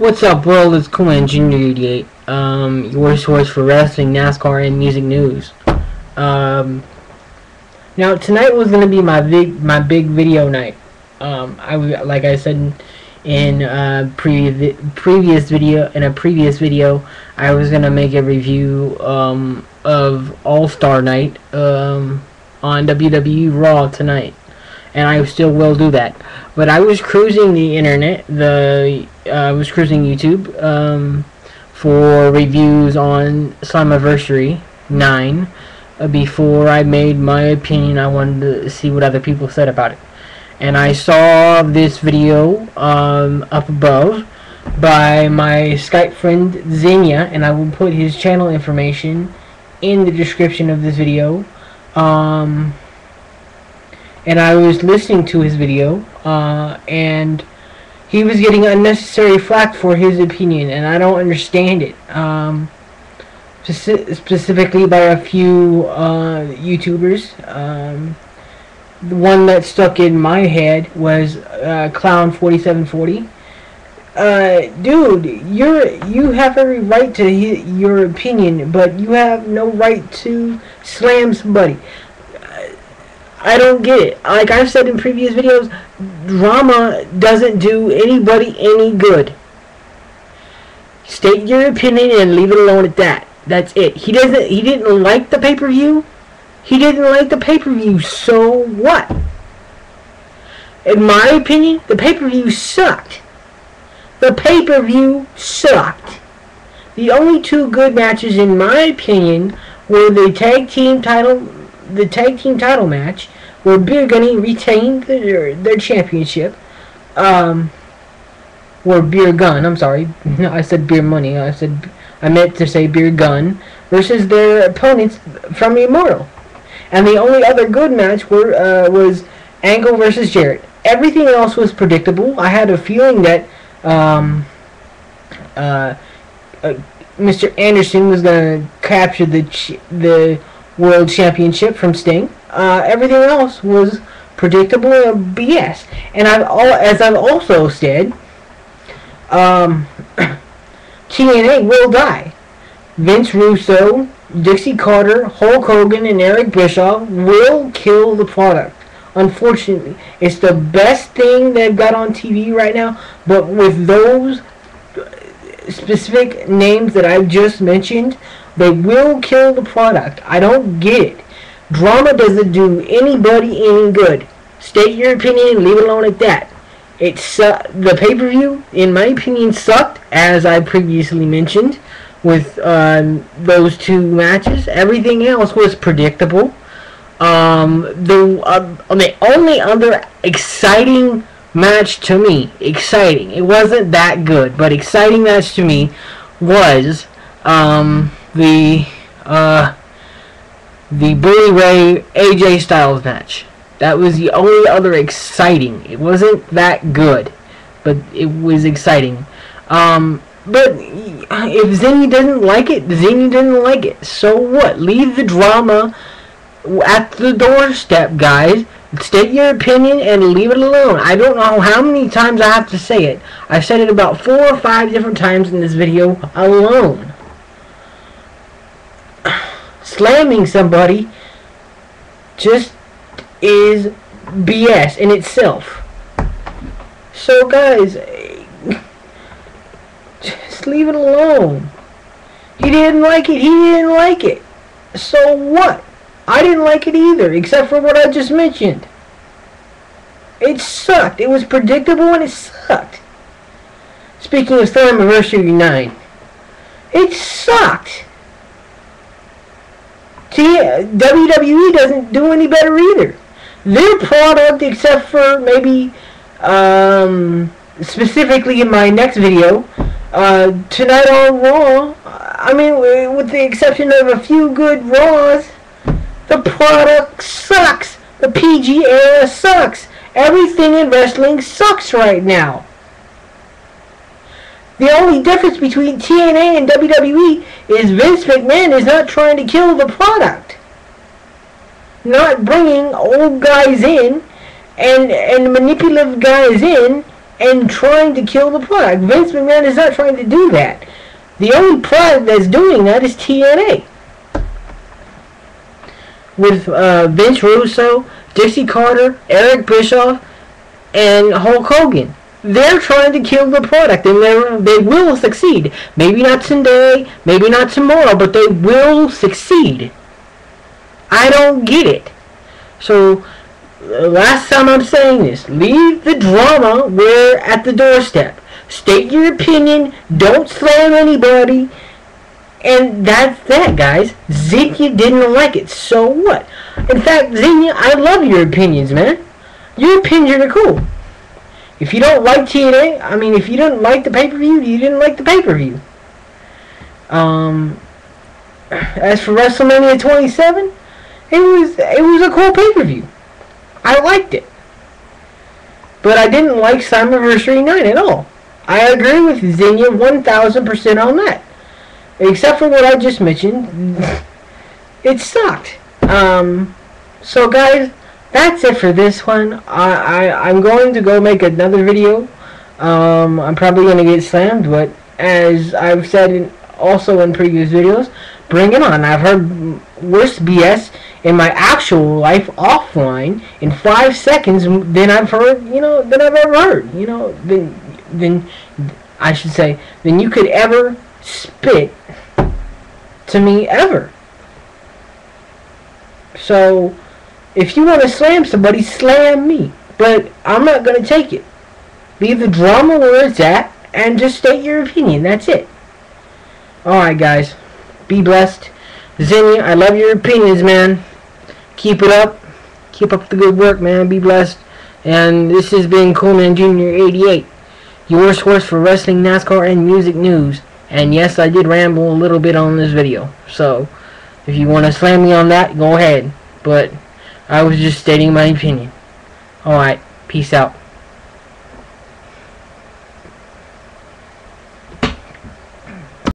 What's up, world? It's Cool Man Junior 88. Your source for wrestling, NASCAR, and music news. Now tonight was gonna be my big video night. Like I said in a previous video, I was gonna make a review of All-Star Night on WWE Raw tonight, and I still will do that. But I was cruising the internet, I was cruising YouTube for reviews on Slammiversary 9 before I made my opinion. I wanted to see what other people said about it. And I saw this video up above by my Skype friend Xenia, and I will put his channel information in the description of this video. And I was listening to his video, and he was getting unnecessary flack for his opinion, and I don't understand it. Specifically by a few YouTubers. The one that stuck in my head was Clown4740. Dude, you have every right to your opinion, but you have no right to slam somebody. I don't get it. Like I've said in previous videos, drama doesn't do anybody any good. State your opinion and leave it alone at that. That's it. He didn't like the pay-per-view. He didn't like the pay-per-view, so what? In my opinion, the pay-per-view sucked. The pay-per-view sucked. The only two good matches, in my opinion, were the tag team title match, where Beer Gunny retained their championship. Or Beer Gun, I'm sorry. I said Beer Money. I meant to say Beer Gun versus their opponents from Immortal. And the only other good match was Angle versus Jarrett. Everything else was predictable. I had a feeling that Mr. Anderson was going to capture the World Championship from Sting. Everything else was predictable and BS. And as I've also said, TNA will die. Vince Russo, Dixie Carter, Hulk Hogan, and Eric Bischoff will kill the product. Unfortunately, it's the best thing they've got on TV right now, but with those specific names that I've just mentioned, they will kill the product. I don't get it. Drama doesn't do anybody any good. State your opinion and leave it alone at that. The pay-per-view, in my opinion, sucked, as I previously mentioned, with those two matches. Everything else was predictable. The only other exciting match to me, it wasn't that good, but exciting match to me was the Bully Ray AJ Styles match. That was the only other exciting. It wasn't that good, but it was exciting. But if Xenia doesn't like it, Xenia doesn't like it. So what? Leave the drama at the doorstep, guys. State your opinion and leave it alone. I don't know how many times I have to say it. I've said it about 4 or 5 different times in this video alone. Slamming somebody just is BS in itself. So guys, just leave it alone. He didn't like it. He didn't like it. So what? I didn't like it either, except for what I just mentioned. It sucked. It was predictable and it sucked. Speaking of Slammiversary 9, it sucked. WWE doesn't do any better either. Their product, except for maybe specifically in my next video, tonight on Raw, I mean, with the exception of a few good Raws, the product sucks. The PG era sucks. Everything in wrestling sucks right now. The only difference between TNA and WWE is Vince McMahon is not trying to kill the product. Not bringing old guys in and manipulative guys in and trying to kill the product. Vince McMahon is not trying to do that. The only product that's doing that is TNA. With Vince Russo, Dixie Carter, Eric Bischoff, and Hulk Hogan. They're trying to kill the product, and they will succeed. Maybe not today, maybe not tomorrow, but they will succeed. I don't get it. So, last time I'm saying this, leave the drama where at the doorstep. State your opinion, don't slam anybody, and that's that, guys. Xenia didn't like it, so what? In fact, Xenia, I love your opinions, man. Your opinions are cool. If you don't like TNA, I mean, if you didn't like the pay-per-view, you didn't like the pay-per-view. As for WrestleMania 27, it was a cool pay-per-view. I liked it. But I didn't like Slammiversary 9 at all. I agree with Xenia 1000% on that. Except for what I just mentioned. It sucked. So guys, that's it for this one. I'm going to go make another video. I'm probably going to get slammed, but as I've said also in previous videos, bring it on. I've heard worse BS in my actual life offline in 5 seconds than I've heard, than I've ever heard, than I should say, than you could ever spit to me ever. So, if you want to slam somebody, slam me. But I'm not going to take it. Leave the drama where it's at and just state your opinion. That's it. Alright, guys. Be blessed. Xenia, I love your opinions, man. Keep it up. Keep up the good work, man. Be blessed. And this has been Coolman Jr. 88. Your source for wrestling, NASCAR, and music news. And yes, I did ramble a little bit on this video. So, if you want to slam me on that, go ahead. But I was just stating my opinion. Alright, peace out.